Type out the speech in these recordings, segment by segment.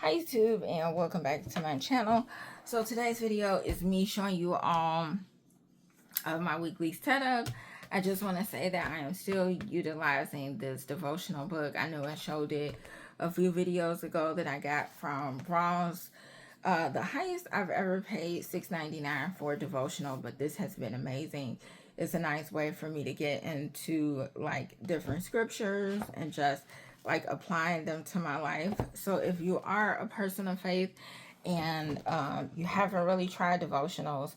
Hi YouTube, and welcome back to my channel. So today's video is me showing you all of my weekly setup. I just want to say that I am still utilizing this devotional book. I know I showed it a few videos ago that I got from Ross. The highest I've ever paid $6.99 for a devotional, but this has been amazing. It's a nice way for me to get into like different scriptures and just like applying them to my life. So if you are a person of faith and you haven't really tried devotionals,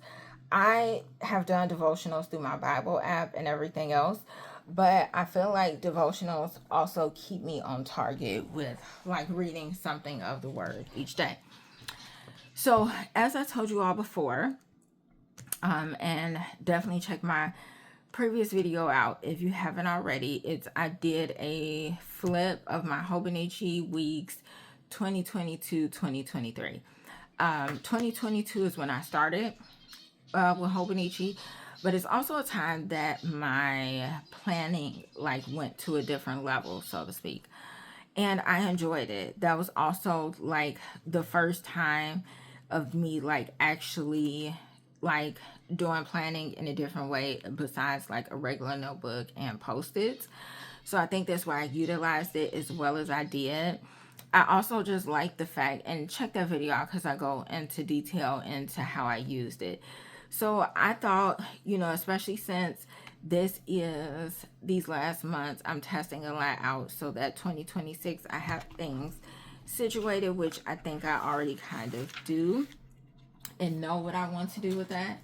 I have done devotionals through my Bible app and everything else, but I feel like devotionals also keep me on target with like reading something of the word each day. So as I told you all before, and definitely check my previous video out if you haven't already. I did a flip of my Hobonichi weeks 2022-2023. 2022 is when I started with Hobonichi, but it's also a time that my planning like went to a different level, so to speak, and I enjoyed it. That was also like the first time of me like actually like doing planning in a different way besides like a regular notebook and post-its. So I think that's why I utilized it as well as I did. I also just like the fact, and check that video out because I go into detail into how I used it. So I thought, especially since this is these last months, I'm testing a lot out so that 2026 I have things situated, which I think I already kind of do and know what I want to do with that.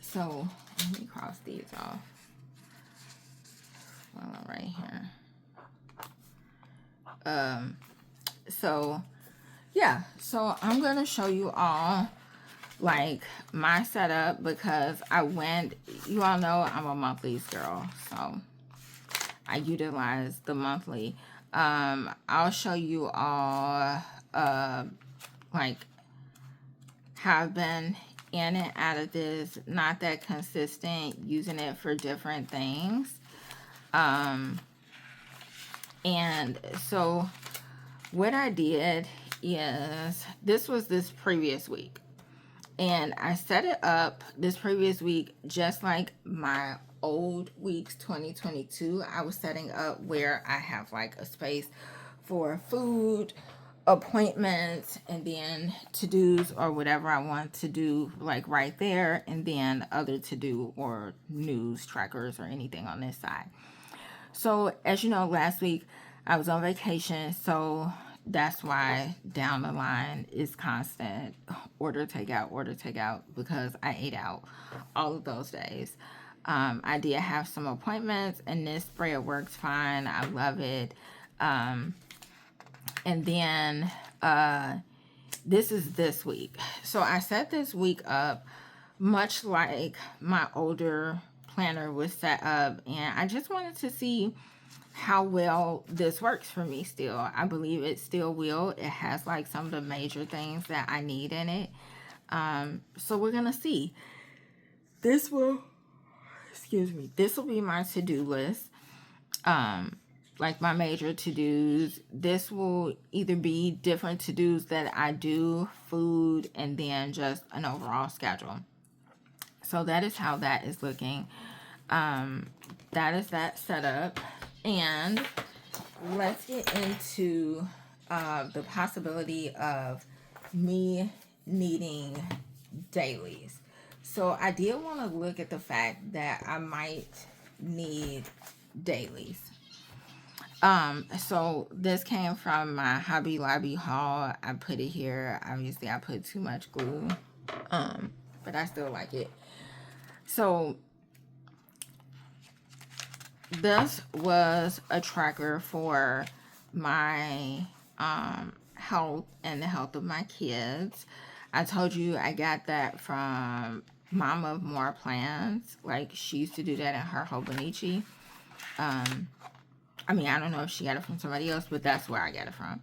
So let me cross these off while I'm right here. So yeah, so I'm gonna show you all like my setup because you all know I'm a monthlies girl, so I utilize the monthly. I'll show you all like how I've been in and out of this, not that consistent, using it for different things. And so what I did is this was this previous week, and I set it up this previous week just like my old weeks 2022. I was setting up where I have like a space for food, appointments, and then to-dos or whatever I want to do like right there, and then other to-do or news trackers or anything on this side. So as you know, last week I was on vacation, so that's why down the line is constant order takeout because I ate out all of those days. I did have some appointments, and this spread works fine. I love it. And then this is this week. So I set this week up much like my older planner was set up, and I just wanted to see how well this works for me still. I believe it still will. It has like some of the major things that I need in it. So we're gonna see. This will be my to-do list. Like my major to-dos. This will either be different to-dos that I do, food, and then just an overall schedule. So that is how that is looking. That is that setup. And let's get into the possibility of me needing dailies. So I did want to look at the fact that I might need dailies. So this came from my Hobby Lobby haul. I put it here. Obviously I put too much glue, but I still like it. So this was a tracker for my health and the health of my kids. I told you I got that from Mama of More Plans. Like, she used to do that in her Hobonichi. I mean, I don't know if she got it from somebody else, but that's where I got it from.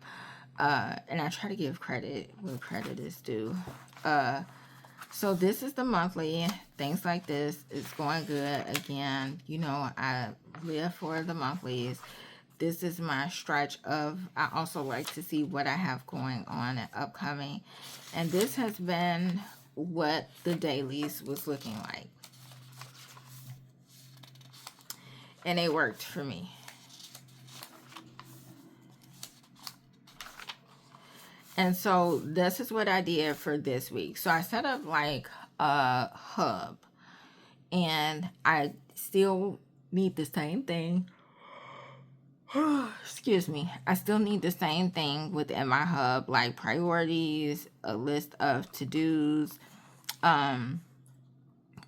And I try to give credit where credit is due. So this is the monthly. Things like this is going good. Again, I live for the monthlies. this is my stretch of, I also like to see what I have going on and upcoming. And this has been what the dailies was looking like. And it worked for me. And so this is what I did for this week. So I set up like a hub, and I still need the same thing. Excuse me. I still need the same thing within my hub, like priorities, a list of to-dos,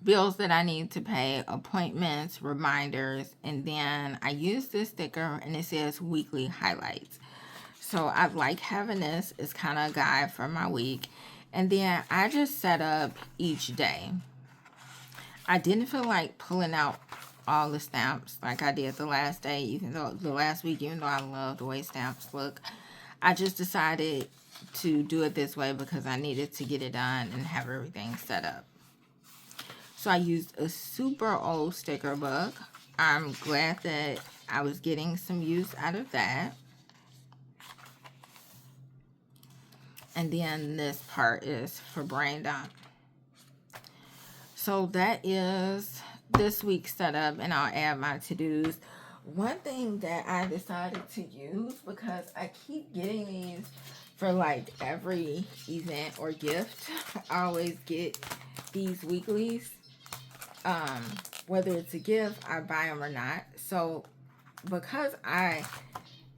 bills that I need to pay, appointments, reminders, and then I use this sticker and it says weekly highlights. So I like having this. It's kind of a guide for my week. And then I just set up each day. I didn't feel like pulling out all the stamps like I did the last day, even though the last week, even though I love the way stamps look. I just decided to do it this way because I needed to get it done and have everything set up. So I used a super old sticker book. I'm glad that I was getting some use out of that. And then this part is for brain dump. So that is this week's setup, and I'll add my to-dos. One thing that I decided to use, because I keep getting these for like every event or gift, I always get these weeklies. Whether it's a gift, I buy them or not. So because I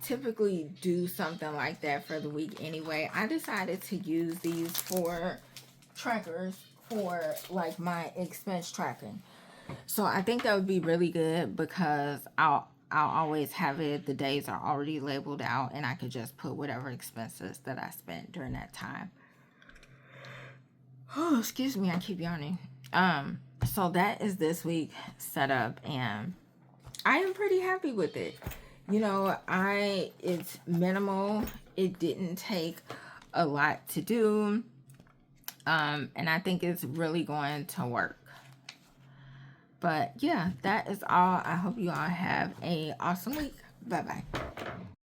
typically do something like that for the week anyway, I decided to use these for trackers for like my expense tracking. So I think that would be really good because I'll always have it. The days are already labeled out, and I could just put whatever expenses that I spent during that time. Oh, excuse me, I keep yawning. So that is this week setup, and I am pretty happy with it. You know, it's minimal. It didn't take a lot to do. And I think it's really going to work. But yeah, that is all. I hope you all have an awesome week. Bye-bye.